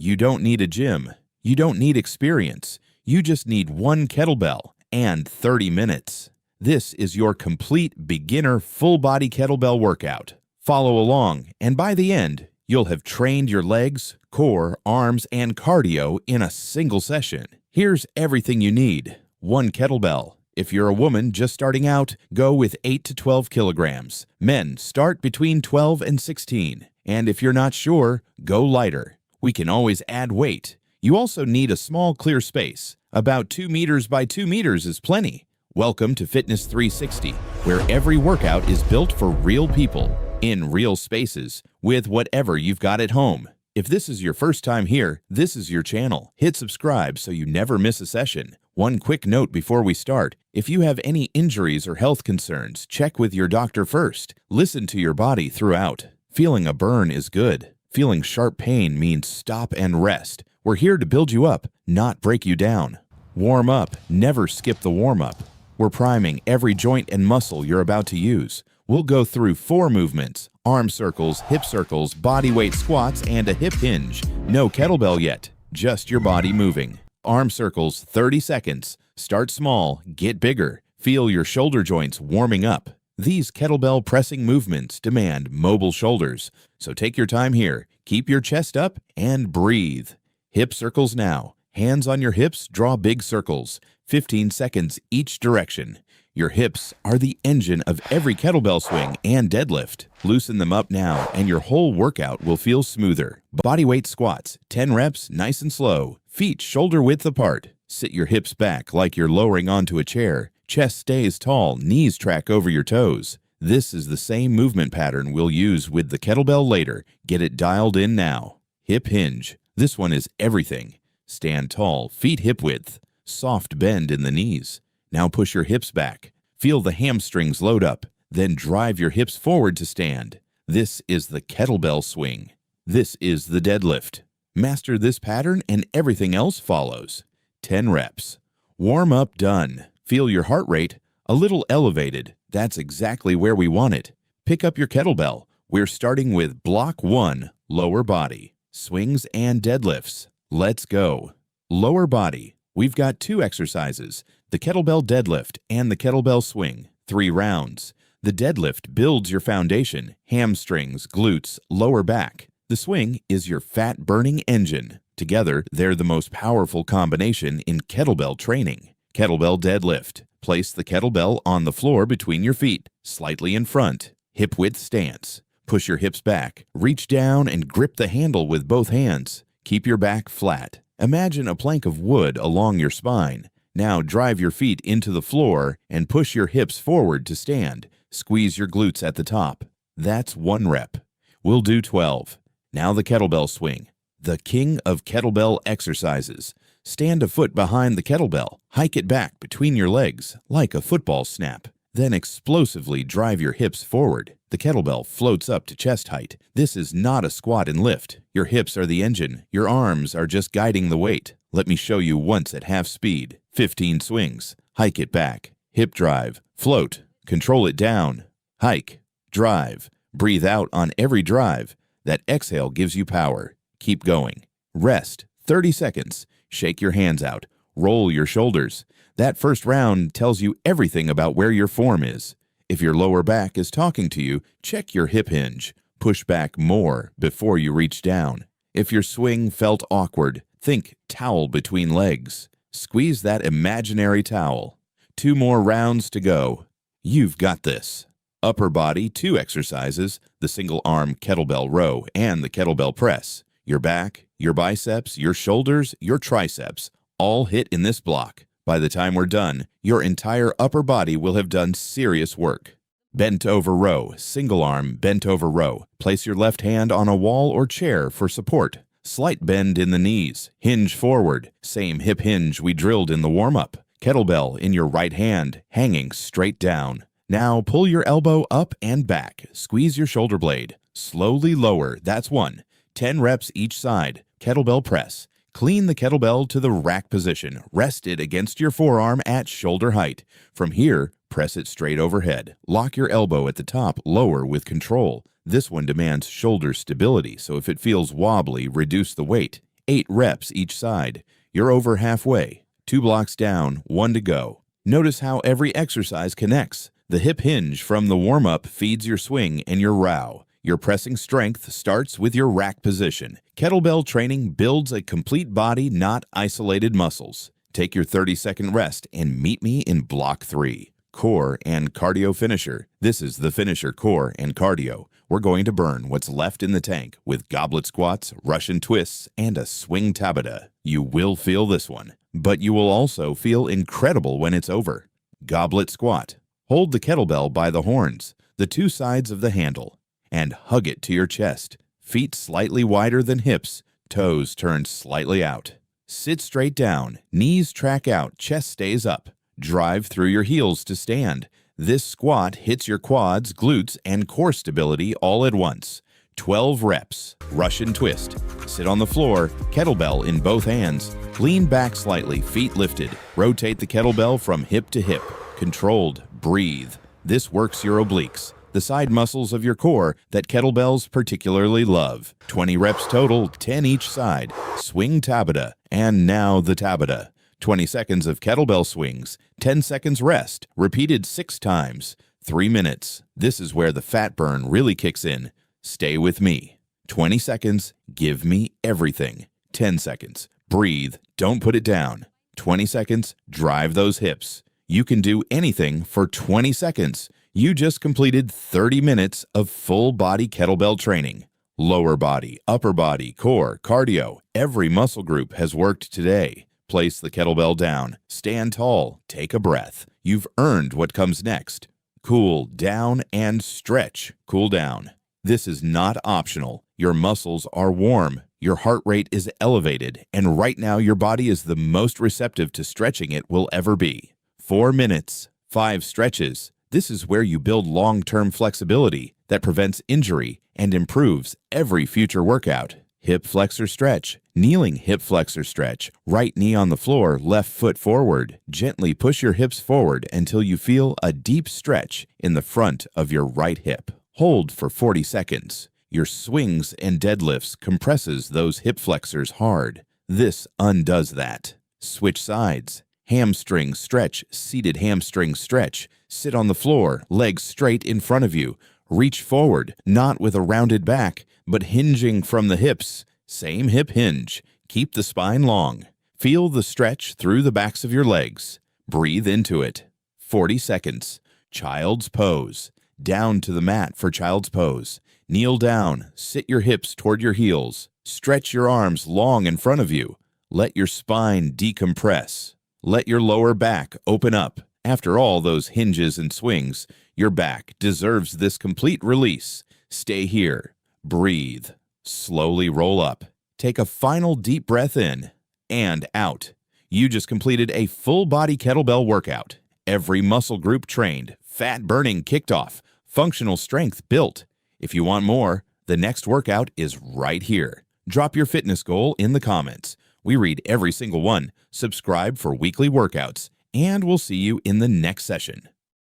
You don't need a gym. You don't need experience. You just need one kettlebell and 30 minutes. This is your complete beginner full-body kettlebell workout. Follow along, and by the end, you'll have trained your legs, core, arms, and cardio in a single session. Here's everything you need. One kettlebell. If you're a woman just starting out, go with 8 to 12 kilograms. Men start between 12 and 16. And if you're not sure, go lighter. We can always add weight. You also need a small clear space. About 2 meters by 2 meters is plenty. Welcome to Fitness 360, where every workout is built for real people, in real spaces, with whatever you've got at home. If this is your first time here, this is your channel. Hit subscribe so you never miss a session. One quick note before we start. If you have any injuries or health concerns, check with your doctor first. Listen to your body throughout. Feeling a burn is good. Feeling sharp pain means stop and rest. We're here to build you up, not break you down. Warm up. Never skip the warm-up. We're priming every joint and muscle you're about to use. We'll go through 4 movements: arm circles, hip circles, body weight squats, and a hip hinge. No kettlebell yet, just your body moving. Arm circles, 30 seconds. Start small, get bigger. Feel your shoulder joints warming up. These kettlebell pressing movements demand mobile shoulders, so take your time here. Keep your chest up and breathe. Hip circles now. Hands on your hips, draw big circles. 15 seconds each direction. Your hips are the engine of every kettlebell swing and deadlift. Loosen them up now, and your whole workout will feel smoother. Bodyweight squats, 10 reps, nice and slow. Feet shoulder width apart. Sit your hips back like you're lowering onto a chair. Chest stays tall, knees track over your toes. This is the same movement pattern we'll use with the kettlebell later. Get it dialed in now. Hip hinge. This one is everything. Stand tall, feet hip width. Soft bend in the knees. Now push your hips back. Feel the hamstrings load up. Then drive your hips forward to stand. This is the kettlebell swing. This is the deadlift. Master this pattern and everything else follows. 10 reps. Warm up done. Feel your heart rate a little elevated. That's exactly where we want it. Pick up your kettlebell. We're starting with block 1, lower body. Swings and deadlifts. Let's go. Lower body. We've got 2 exercises, the Kettlebell Deadlift and the Kettlebell Swing, 3 rounds. The deadlift builds your foundation, hamstrings, glutes, lower back. The swing is your fat-burning engine. Together, they're the most powerful combination in kettlebell training. Kettlebell Deadlift. Place the kettlebell on the floor between your feet, slightly in front. Hip width stance. Push your hips back. Reach down and grip the handle with both hands. Keep your back flat. Imagine a plank of wood along your spine. Now drive your feet into the floor and push your hips forward to stand. Squeeze your glutes at the top. That's 1 rep. We'll do 12. Now the kettlebell swing. The king of kettlebell exercises. Stand a foot behind the kettlebell. Hike it back between your legs like a football snap. Then explosively drive your hips forward. The kettlebell floats up to chest height. This is not a squat and lift. Your hips are the engine. Your arms are just guiding the weight. Let me show you once at half speed. 15 swings. Hike it back. Hip drive. Float. Control it down. Hike. Drive. Breathe out on every drive. That exhale gives you power. Keep going. Rest. 30 seconds. Shake your hands out. Roll your shoulders. That first round tells you everything about where your form is. If your lower back is talking to you, check your hip hinge. Push back more before you reach down. If your swing felt awkward, think towel between legs. Squeeze that imaginary towel. 2 more rounds to go. You've got this. Upper body, 2 exercises, the single arm kettlebell row and the kettlebell press. Your back, your biceps, your shoulders, your triceps, all hit in this block. By the time we're done, your entire upper body will have done serious work. Bent over row, single arm bent over row. Place your left hand on a wall or chair for support. Slight bend in the knees. Hinge forward. Same hip hinge we drilled in the warm-up. Kettlebell in your right hand, hanging straight down. Now pull your elbow up and back. Squeeze your shoulder blade. Slowly lower. That's 1. 10 reps each side. Kettlebell press. Clean the kettlebell to the rack position. Rest it against your forearm at shoulder height. From here, press it straight overhead. Lock your elbow at the top, lower with control. This one demands shoulder stability, so if it feels wobbly, reduce the weight. 8 reps each side. You're over halfway. 2 blocks down, 1 to go. Notice how every exercise connects. The hip hinge from the warm-up feeds your swing and your row. Your pressing strength starts with your rack position. Kettlebell training builds a complete body, not isolated muscles. Take your 30-second rest and meet me in block 3, core and cardio finisher. This is the finisher, core and cardio. We're going to burn what's left in the tank with goblet squats, Russian twists, and a swing tabata. You will feel this one, but you will also feel incredible when it's over. Goblet squat. Hold the kettlebell by the horns, the 2 sides of the handle, and hug it to your chest. Feet slightly wider than hips, toes turned slightly out. Sit straight down, knees track out, chest stays up. Drive through your heels to stand. This squat hits your quads, glutes, and core stability all at once. 12 reps. Russian twist. Sit on the floor, kettlebell in both hands. Lean back slightly, feet lifted. Rotate the kettlebell from hip to hip. Controlled. Breathe. This works your obliques, the side muscles of your core that kettlebells particularly love. 20 reps total, 10 each side. Swing tabata, and now the tabata. 20 seconds of kettlebell swings, 10 seconds rest, repeated 6 times. 3 minutes. This is where the fat burn really kicks in. Stay with me. 20 seconds, give me everything. 10 seconds, breathe, don't put it down. 20 seconds, drive those hips. You can do anything for 20 seconds. You just completed 30 minutes of full body kettlebell training. Lower body, upper body, core, cardio, every muscle group has worked today. Place the kettlebell down, stand tall, take a breath. You've earned what comes next. Cool down and stretch. Cool down. This is not optional. Your muscles are warm, your heart rate is elevated, and right now your body is the most receptive to stretching it will ever be. 4 minutes, 5 stretches. This is where you build long-term flexibility that prevents injury and improves every future workout. Hip flexor stretch. Kneeling hip flexor stretch. Right knee on the floor, left foot forward. Gently push your hips forward until you feel a deep stretch in the front of your right hip. Hold for 40 seconds. Your swings and deadlifts compresses those hip flexors hard. This undoes that. Switch sides. Hamstring stretch, seated hamstring stretch. Sit on the floor, legs straight in front of you. Reach forward, not with a rounded back, but hinging from the hips. Same hip hinge. Keep the spine long. Feel the stretch through the backs of your legs. Breathe into it. 40 seconds. Child's pose. Down to the mat for child's pose. Kneel down. Sit your hips toward your heels. Stretch your arms long in front of you. Let your spine decompress. Let your lower back open up. After all those hinges and swings, your back deserves this complete release. Stay here. Breathe. Slowly roll up. Take a final deep breath in and out. You just completed a full body kettlebell workout. Every muscle group trained, fat burning kicked off, functional strength built. If you want more, the next workout is right here. Drop your fitness goal in the comments. We read every single one. Subscribe for weekly workouts, and we'll see you in the next session.